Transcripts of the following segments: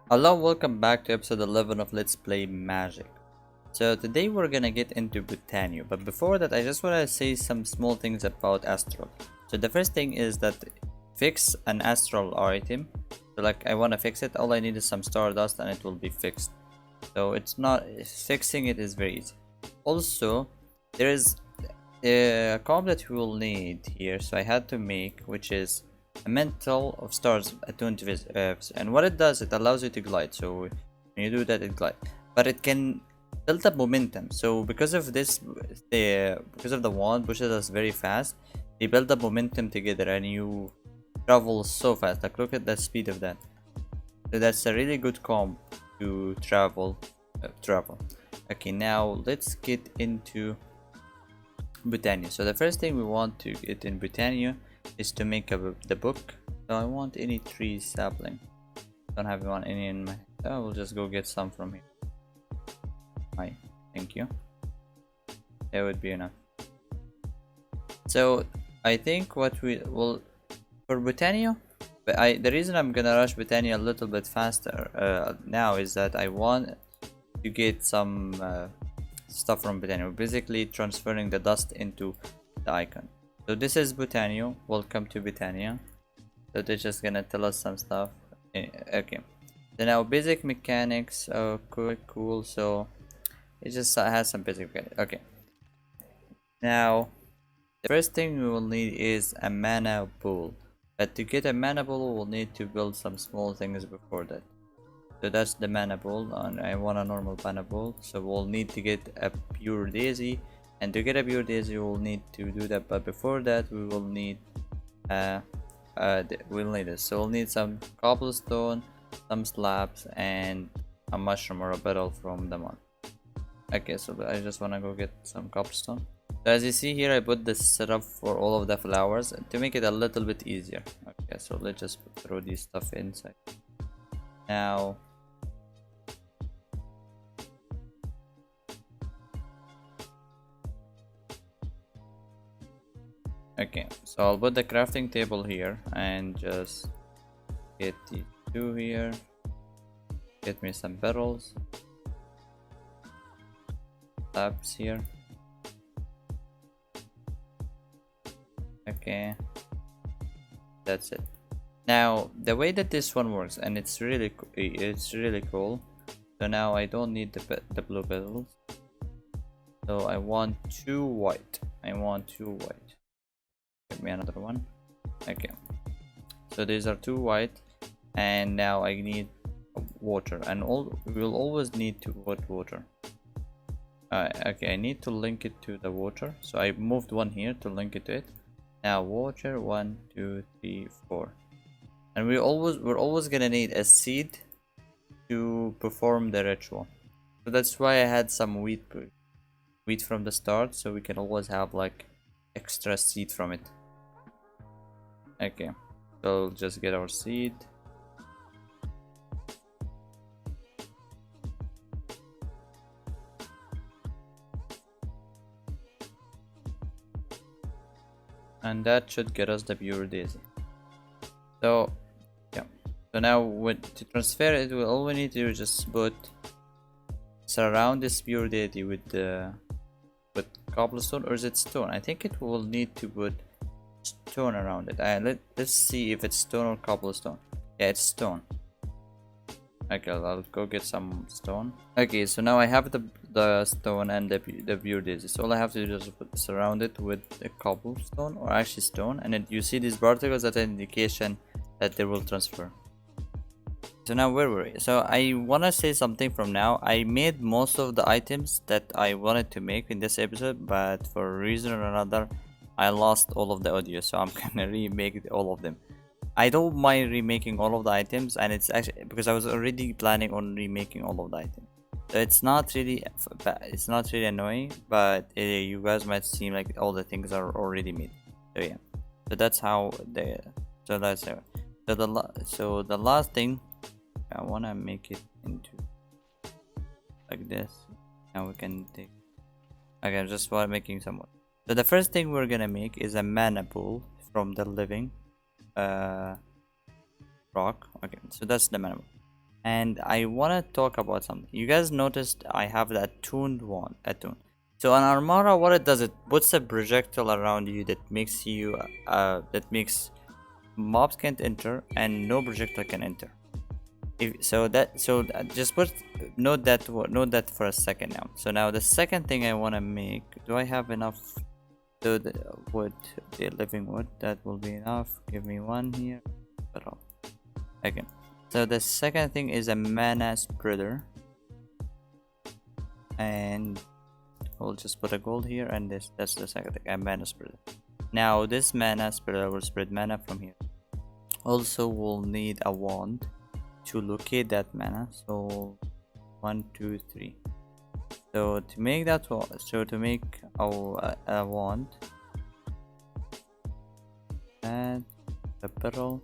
Hello, welcome back to episode 11 of Let's Play Magic. So today we're gonna get into Botania, but before that I just wanna say some small things about Astral. So the first thing is that fix an Astral item. So like I wanna fix it, all I need is some Stardust and it will be fixed. So it's not, fixing it is very easy. Also, there is a comp that we will need here, so I had to make, which is a mantle of stars attuned to and what it does, it allows you to glide. So when you do that, it glides, but it can build up momentum. So because of this, because of the wand pushes us very fast, they build up momentum together and you travel so fast. Like look at the speed of that. So that's a really good comp to travel. Okay, now let's get into Botania. So the first thing we want to get in Botania is to make the book. So I want any tree sapling. Don't have one any in my. I will just go get some from here. Hi, thank you. That would be enough. So I think what we will for Botania, but the reason I'm gonna rush Botania a little bit faster now is that I want to get some stuff from Botania. We're basically transferring the dust into the icon. So this is Botania. Welcome to Botania. So they're just gonna tell us some stuff. Okay. So now basic mechanics. Oh, cool. So it just has some basic mechanics. Okay. Now the first thing we will need is a mana pool. But to get a mana pool, we'll need to build some small things before that. So that's the mana pool, and I want a normal mana pool. So we'll need to get a pure daisy. And to get a pure daisy we'll need to do that, but before that we will need this. So we'll need some cobblestone, some slabs, and a mushroom or a beetle from the mod. Okay, so I just want to go get some cobblestone. So as you see here, I put this setup for all of the flowers to make it a little bit easier. Okay, so let's just throw this stuff inside. Now okay, so I'll put the crafting table here and just get these two here. Get me some barrels, slabs here. Okay, that's it. Now the way that this one works, and it's really cool. So now I don't need the blue petals. So I want two white. Give me another one. Okay, so these are two white, and now I need water, and we'll always need to put water. Okay, I need to link it to the water, so I moved one here to link it to it. Now water, 1 2 3 4, and we're always gonna need a seed to perform the ritual. So that's why I had some wheat from the start, so we can always have like extra seed from it. Okay, so just get our seed. And that should get us the pure daisy. So yeah, so now to transfer it, all we need to do is just surround this pure daisy with cobblestone, or is it stone? I think it will need to put stone around it. Let's see if it's stone or cobblestone. Yeah, it's stone. Okay, I'll go get some stone. Okay, so now I have the stone and the pure daisy. So all I have to do is surround it with a cobblestone, or actually stone, and then you see these particles, that an indication that they will transfer. So now where were we? So I wanna say something from now. I made most of the items that I wanted to make in this episode, but for a reason or another I lost all of the audio, so I'm gonna remake all of them. I don't mind remaking all of the items, and it's actually because I was already planning on remaking all of the items. So it's not really annoying, but you guys might seem like all the things are already made. So yeah, so that's how so the last thing, I want to make it into like this. Now we can take, okay, I just want making some more. So the first thing we're gonna make is a mana pool from the living rock. Okay, so that's the mana pool. And I want to talk about something. You guys noticed I have the attuned one. Attuned. So on Armara, what it does, it puts a projectile around you that makes you that makes mobs can't enter and no projectile can enter. Just note that for a second now. So now the second thing I want to make, do I have enough? So the wood, the living wood, that will be enough. Give me one here. Okay. So the second thing is a mana spreader, and we'll just put a gold here, and that's the second thing, a mana spreader. Now this mana spreader will spread mana from here. Also, we'll need a wand to locate that mana. So 1 2 3. So to make that to make a wand, add the petal.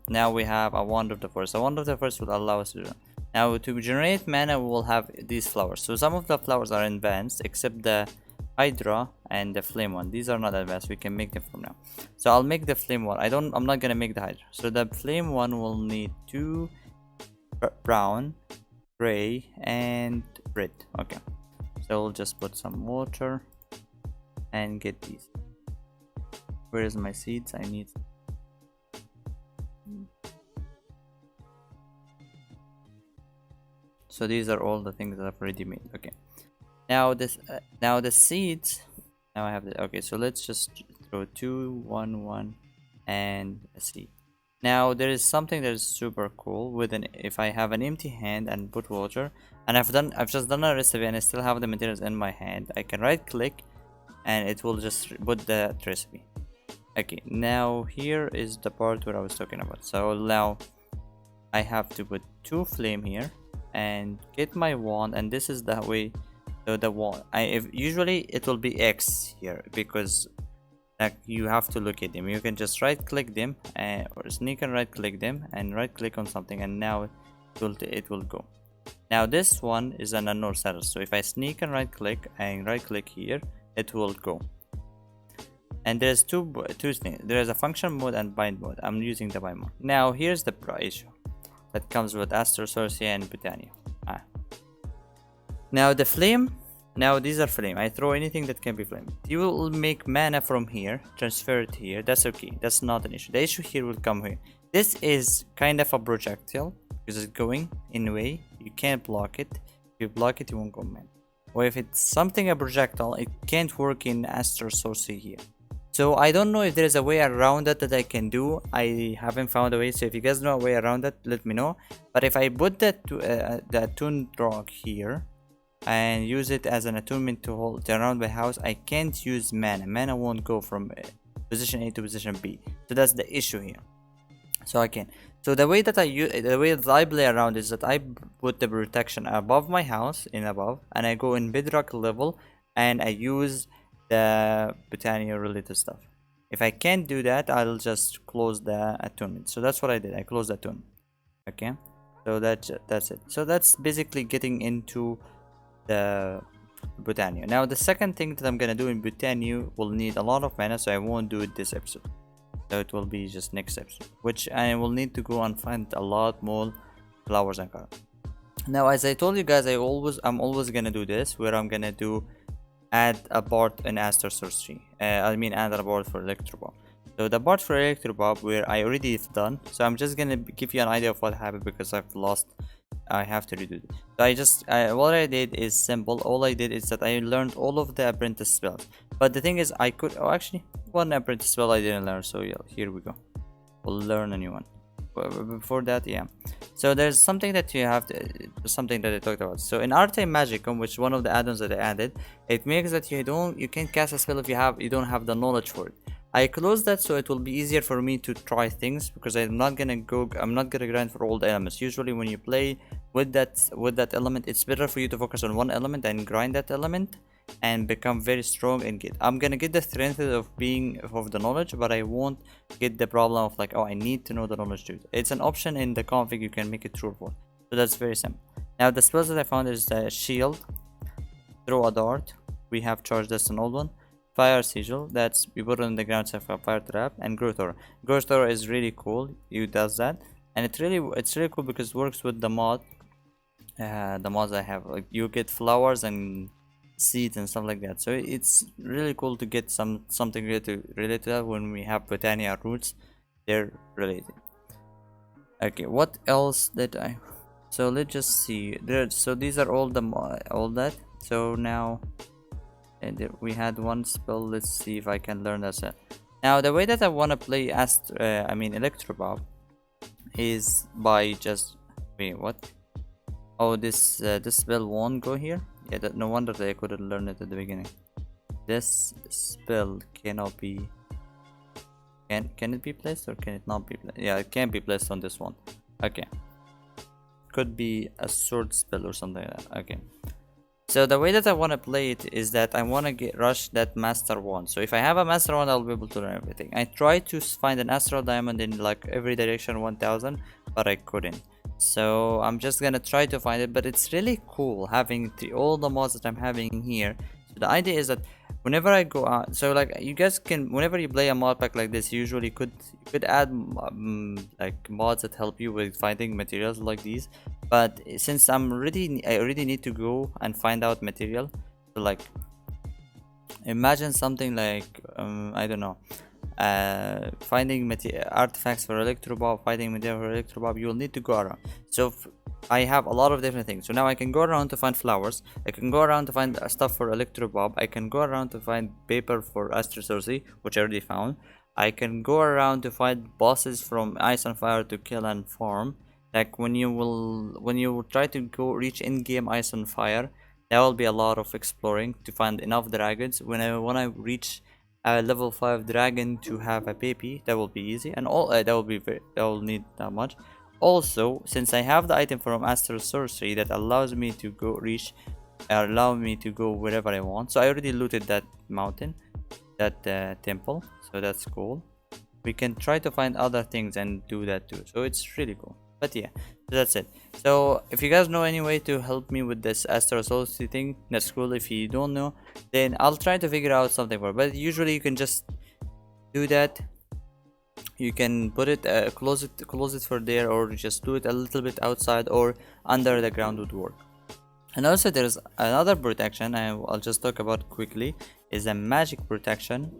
Now we have a wand of the forest. A wand of the forest will allow us to do that. Now to generate mana, we will have these flowers. So some of the flowers are advanced, except the Hydra and the flame one. These are not advanced. We can make them from now. So I'll make the flame one. I'm not gonna make the Hydra. So the flame one will need 2 brown, gray, and red. Okay. So we'll just put some water and get these. Where is my seeds? I need. So these are all the things that I've already made. Okay. Now the seeds. Now I have the. Okay. So let's just throw 2 1 1 and a seed. Now there is something that is super cool with if I have an empty hand and put water, and I've just done a recipe and I still have the materials in my hand, I can right click and it will just put the recipe. Okay, now here is the part where I was talking about. So now I have to put 2 flame here and get my wand, and this is the way. So the wand, usually it will be X here because like you have to look at them. You can just right click them or sneak and right click them and right click on something, and now it will go. Now this one is an unknown status, so if I sneak and right click here, it will go. And there's two things. There is a function mode and bind mode. I'm using the bind mode. Now here's the issue that comes with Astral Sorcery and Botania. Now the flame. Now these are flame. I throw anything that can be flame. You will make mana from here, transfer it here. That's okay. That's not an issue. The issue here will come here. This is kind of a projectile because it's going in a way. You can't block it. If you block it, you won't go mana. Or if it's something a projectile, it can't work in Astral Sorcery here. So I don't know if there is a way around that I can do. I haven't found a way. So if you guys know a way around that, let me know. But if I put that the attuned rock here and use it as an attunement to hold around my house, I can't use mana. Mana won't go from position A to position B. So that's the issue here. So I can. So the way that I play around is that I put the protection above my house and I go in bedrock level and I use the Botania related stuff. If I can't do that, I'll just close the attunement. So that's what I did. I closed the attunement. Okay. So that's it. So that's basically getting into the Botania. Now the second thing that I'm gonna do in Botania will need a lot of mana, so I won't do it this episode. So it will be just next episode, which I will need to go and find a lot more flowers and colors. Now as I told you guys, I'm always gonna do this, where I'm gonna add a board in Astral Sorcery. Add a board for Electroblob. So the board for Electroblob, where I already done. So I'm just gonna give you an idea of what happened because I've lost. I have to redo this. So what I did is simple. All I did is that I learned all of the apprentice spells. But the thing is, I could actually one apprentice spell I didn't learn. So yeah, here we go. We'll learn a new one. Before that, yeah. So there's something that something that I talked about. So in Arte Magicum, which is one of the add-ons that I added, it makes that you can't cast a spell if you don't have the knowledge for it. I closed that so it will be easier for me to try things because I'm not gonna grind for all the elements. Usually when you play with that element, it's better for you to focus on one element and grind that element and become very strong and I'm gonna get the strength of the knowledge, but I won't get the problem of like, oh, I need to know the knowledge too. It's an option in the config, you can make it true or false. So that's very simple. Now the spells that I found is the shield, throw a dart, we have charged, that's an old one. Fire sigil, that's we put it on the ground, so a fire trap, and growth aura. Growth aura is really cool. You does that. and it's really cool because it works with the mod. The mods I have, like you get flowers and seeds and stuff like that. So it's really cool to get something related to that when we have Botania roots. They're related. Okay, what else did I? So let's just see. So these are all all that. So now, and we had one spell. Let's see if I can learn that set. Now the way that I want to play Electroblob is by just wait, what? Oh, this spell won't go here. Yeah, no wonder that I couldn't learn it at the beginning. This spell cannot be. Can it be placed or can it not be placed? Yeah, it can be placed on this one. Okay. Could be a sword spell or something like that. Okay. So the way that I want to play it is that I want to rush that master wand. So if I have a master wand, I'll be able to learn everything. I tried to find an astral diamond in like every direction 1000, but I couldn't. So I'm just gonna try to find it, but it's really cool having all the mods that I'm having here. So the idea is that whenever I go out, so like you guys can, whenever you play a mod pack like this, usually you could add like mods that help you with finding materials like these. But since I already need to go and find out material. So like imagine something like I don't know, finding artifacts for Electroblob, finding material for Electroblob, you'll need to go around. So I have a lot of different things. So now I can go around to find flowers, I can go around to find stuff for Electroblob, I can go around to find paper for Astral Sorcery, which I already found. I can go around to find bosses from Ice and Fire to kill and farm. Like when you will try to go reach in-game Ice and Fire, there will be a lot of exploring to find enough dragons. When I reach a level 5 dragon to have a baby, that will be easy, and all that will need that much. Also, since I have the item from Astral Sorcery that allows me to go wherever I want. So I already looted that mountain, that temple, so that's cool. We can try to find other things and do that too, so it's really cool. But yeah, so that's it. So if you guys know any way to help me with this Astral Sorcery thing, that's cool. If you don't know, then I'll try to figure out something for it. But usually you can just do that. You can put it close it for there, or just do it a little bit outside or under the ground would work. And also there's another protection I'll just talk about quickly, is a magic protection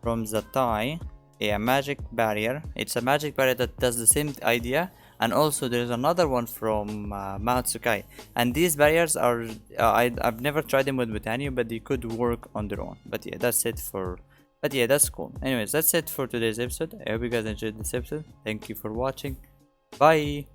from Zettai, a magic barrier. It's a magic barrier that does the same idea. And also there's another one from Mahou Tsukai, and these barriers are I've never tried them with Botania, but they could work on their own. But yeah, that's cool. Anyways, that's it for today's episode. I hope you guys enjoyed this episode. Thank you for watching. Bye.